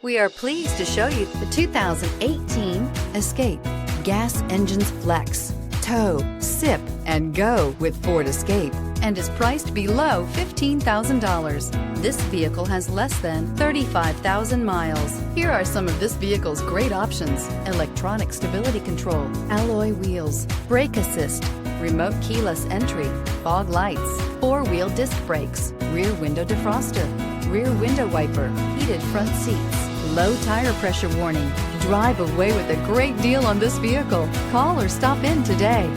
We are pleased to show you the 2018 Escape. Gas engines flex, tow, sip, and go with Ford Escape, and is priced below $15,000. This vehicle has less than 35,000 miles. Here are some of this vehicle's great options: electronic stability control, alloy wheels, brake assist, remote keyless entry, fog lights, four-wheel disc brakes, rear window defroster, rear window wiper, heated front seats, low tire pressure warning. Drive away with a great deal on this vehicle. Call or stop in today.